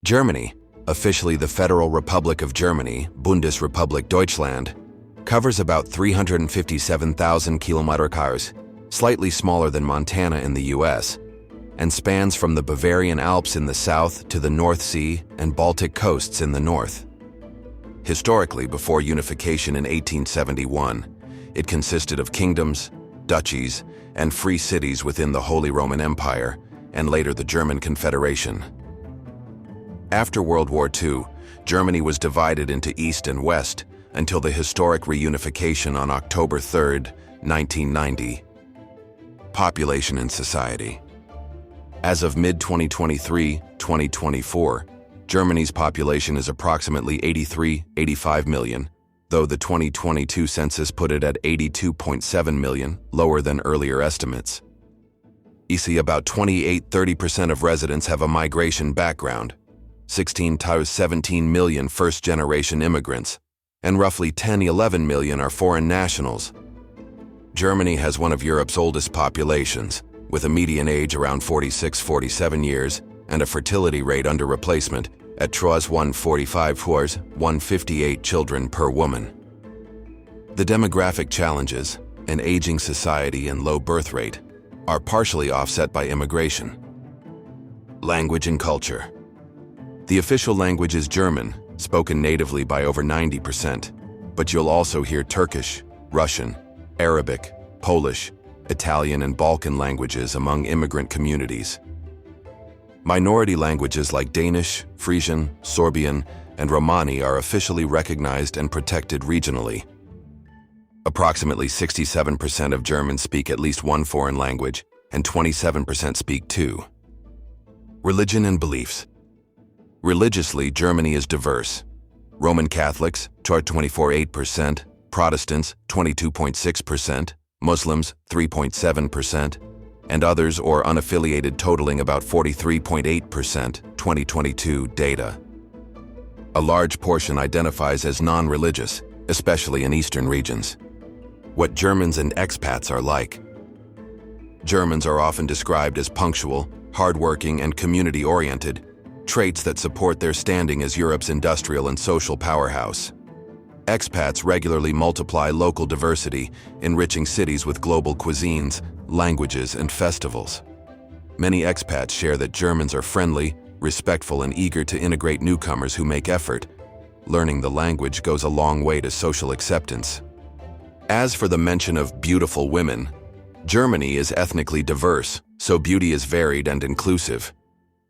Germany, officially the Federal Republic of Germany, Bundesrepublik Deutschland, covers about 357,000 km², slightly smaller than Montana in the US, and spans from the Bavarian Alps in the south to the North Sea and Baltic coasts in the north. Historically, before unification in 1871, it consisted of kingdoms, duchies, and free cities within the Holy Roman Empire, and later the German Confederation. After World War II, Germany was divided into East and West until the historic reunification on October 3, 1990. Population and society. As of mid-2023-2024, Germany's population is approximately 85 million, though the 2022 census put it at 82.7 million, lower than earlier estimates. You see, about 28–30% of residents have a migration background, 16 to 17 million first-generation immigrants, and roughly 10–11 million are foreign nationals. Germany has one of Europe's oldest populations, with a median age around 46–47 years and a fertility rate under replacement at 145 158 children per woman. The demographic challenges, an aging society and low birth rate, are partially offset by immigration. Language and culture. The official language is German, spoken natively by over 90%, but you'll also hear Turkish, Russian, Arabic, Polish, Italian, and Balkan languages among immigrant communities. Minority languages like Danish, Frisian, Sorbian, and Romani are officially recognized and protected regionally. Approximately 67% of Germans speak at least one foreign language, and 27% speak two. Religion and beliefs. Religiously, Germany is diverse. Roman Catholics, 24.8%, Protestants, 22.6%, Muslims, 3.7%, and others or unaffiliated totaling about 43.8%, 2022 data. A large portion identifies as non-religious, especially in Eastern regions. What Germans and expats are like. Germans are often described as punctual, hardworking, and community-oriented, traits that support their standing as Europe's industrial and social powerhouse. Expats regularly multiply local diversity, enriching cities with global cuisines, languages, and festivals. Many expats share that Germans are friendly, respectful, and eager to integrate newcomers who make effort. Learning the language goes a long way to social acceptance. As for the mention of beautiful women, Germany is ethnically diverse, so beauty is varied and inclusive.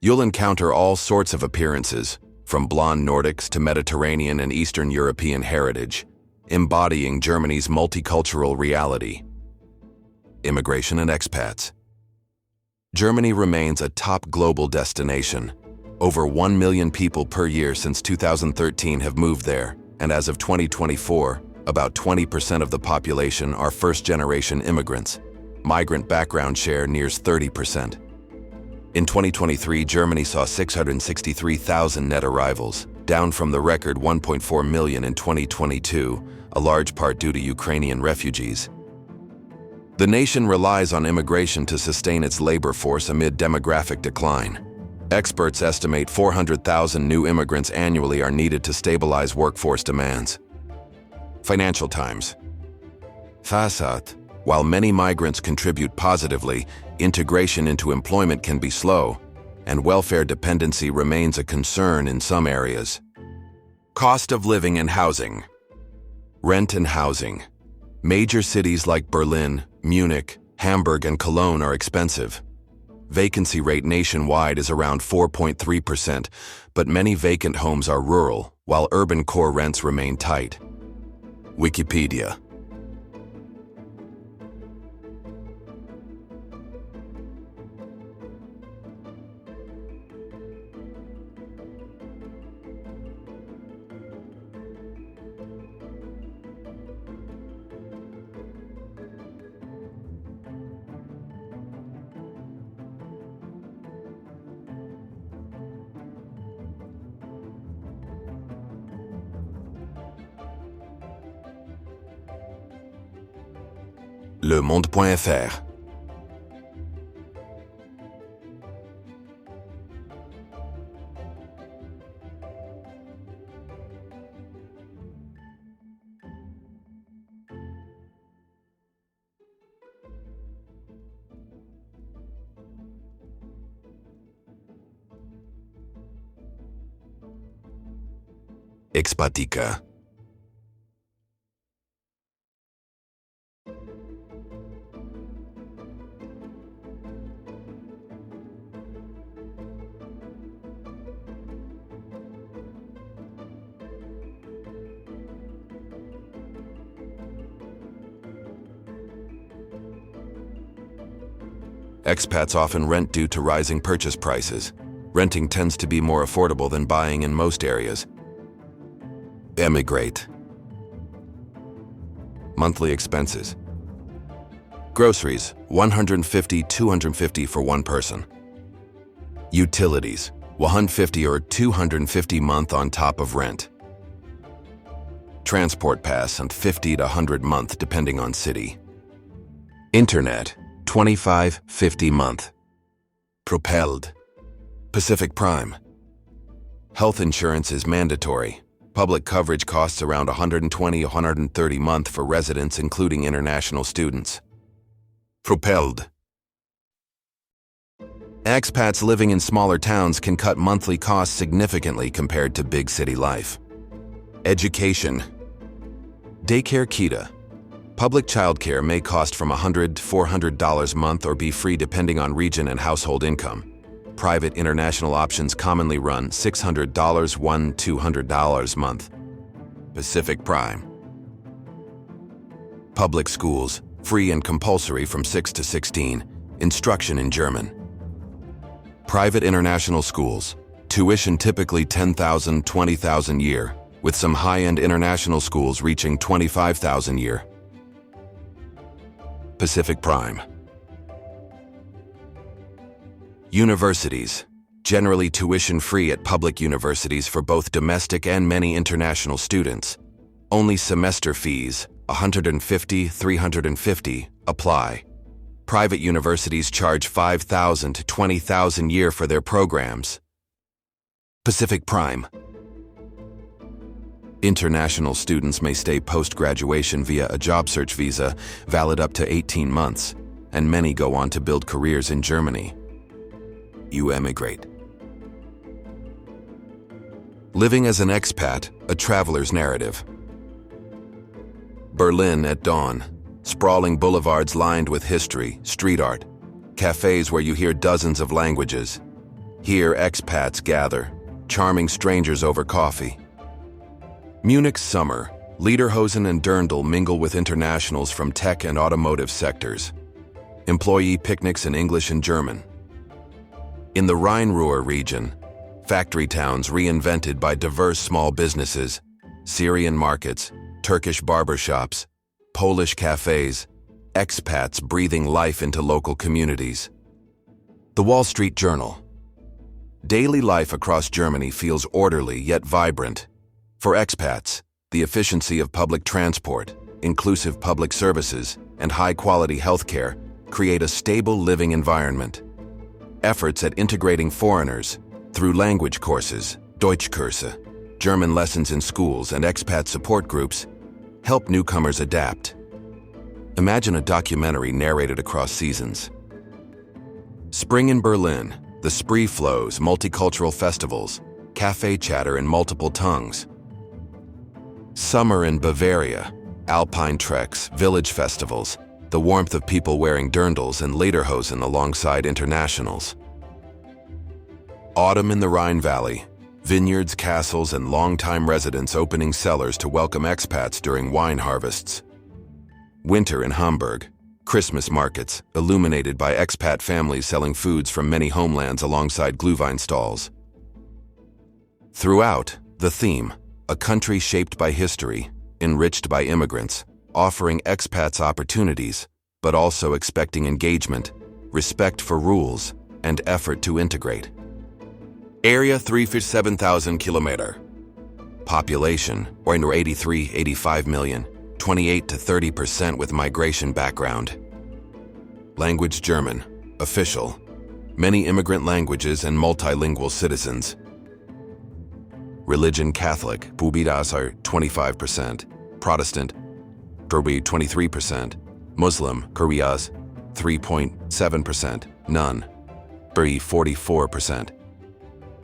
You'll encounter all sorts of appearances, from blonde Nordics to Mediterranean and Eastern European heritage, embodying Germany's multicultural reality. Immigration and expats. Germany remains a top global destination. Over 1 million people per year since 2013 have moved there, and as of 2024, about 20% of the population are first-generation immigrants. Migrant background share nears 30%. In 2023, Germany saw 663,000 net arrivals, down from the record 1.4 million in 2022, a large part due to Ukrainian refugees. The nation relies on immigration to sustain its labor force amid demographic decline. Experts estimate 400,000 new immigrants annually are needed to stabilize workforce demands. Financial Times. Fasat. While many migrants contribute positively, integration into employment can be slow, and welfare dependency remains a concern in some areas. Cost of living and housing. Rent and housing. Major cities like Berlin, Munich, Hamburg, and Cologne are expensive. Vacancy rate nationwide is around 4.3%, but many vacant homes are rural, while urban core rents remain tight. Wikipedia. lemonde.fr. Expatica. Expats often rent due to rising purchase prices. Renting tends to be more affordable than buying in most areas. Emigrate. Monthly expenses. Groceries, $150–250 for one person. Utilities, $150 or $250 month on top of rent. Transport pass and $50 to $100 month depending on city. Internet, $25–50 month. Propelled. Pacific Prime. Health insurance is mandatory. Public coverage costs around $120–130 month for residents including international students. Propelled. Expats living in smaller towns can cut monthly costs significantly compared to big city life. Education. Daycare Kita. Public childcare may cost from $100 to $400 a month or be free depending on region and household income. Private international options commonly run $600 to $200 a month. Pacific Prime. Public schools, free and compulsory from 6 to 16, instruction in German. Private international schools, tuition typically $10,000 to $20,000 a year, with some high-end international schools reaching $25,000 a year. Pacific Prime. Universities, generally tuition-free at public universities for both domestic and many international students. Only semester fees, $150 to $350, apply. Private universities charge $5,000 to $20,000 a year for their programs. Pacific Prime. International students may stay post-graduation via a job search visa, valid up to 18 months, and many go on to build careers in Germany. You emigrate. Living as an expat, a traveler's narrative. Berlin at dawn. Sprawling boulevards lined with history, street art, cafes where you hear dozens of languages. Here expats gather, charming strangers over coffee. Munich's summer, Lederhosen and Dirndl mingle with internationals from tech and automotive sectors. Employee picnics in English and German. In the Rhine-Ruhr region, factory towns reinvented by diverse small businesses, Syrian markets, Turkish barbershops, Polish cafes, expats breathing life into local communities. The Wall Street Journal. Daily life across Germany feels orderly yet vibrant. For expats, the efficiency of public transport, inclusive public services, and high-quality healthcare create a stable living environment. Efforts at integrating foreigners through language courses, Deutschkurse, German lessons in schools, and expat support groups help newcomers adapt. Imagine a documentary narrated across seasons. Spring in Berlin, the spree flows, multicultural festivals, cafe chatter in multiple tongues. Summer in Bavaria, alpine treks, village festivals, the warmth of people wearing dirndls and lederhosen alongside internationals. Autumn in the Rhine Valley, vineyards, castles, and longtime residents opening cellars to welcome expats during wine harvests. Winter in Hamburg, Christmas markets illuminated by expat families selling foods from many homelands alongside Glühwein stalls. Throughout, the theme, a country shaped by history, enriched by immigrants, offering expats opportunities, but also expecting engagement, respect for rules, and effort to integrate. Area 357,000 km. Population, or 83–85 million, 28 to 30% with migration background. Language German, official. Many immigrant languages and multilingual citizens. Religion Catholic, Bubidas are 25%, Protestant, Kurbi 23%, Muslim, Kurias 3.7%, None, Buri 44%.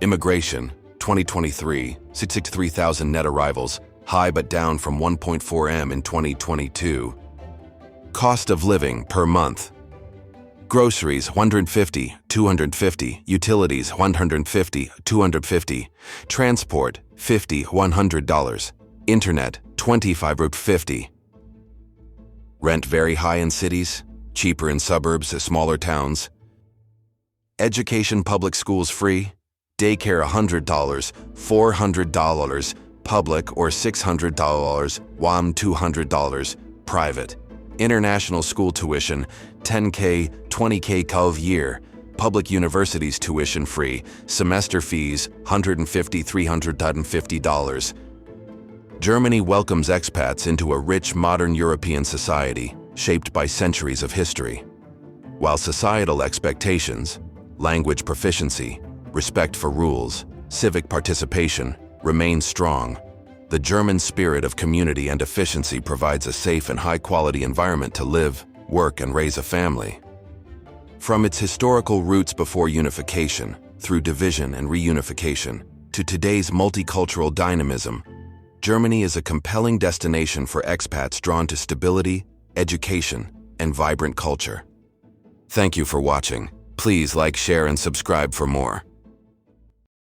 Immigration, 2023, 63,000 net arrivals, high but down from 1.4 m in 2022. Cost of living per month. Groceries, 150, 250. Utilities, 150, 250. Transport, $50, $100. Internet, 25 $50. Rent very high in cities, cheaper in suburbs, smaller towns. Education, public schools free. Daycare, $100, $400. Public or $600, WAM $200. Private. International school tuition, $10K, $20K per year. Public universities tuition free. Semester fees, $150, $350. Germany welcomes expats into a rich modern European society shaped by centuries of history. While societal expectations, language proficiency, respect for rules, civic participation remain strong, the German spirit of community and efficiency provides a safe and high-quality environment to live, work, and raise a family. From its historical roots before unification, through division and reunification, to today's multicultural dynamism, Germany is a compelling destination for expats drawn to stability, education, and vibrant culture. Thank you for watching. Please like, share, and subscribe for more.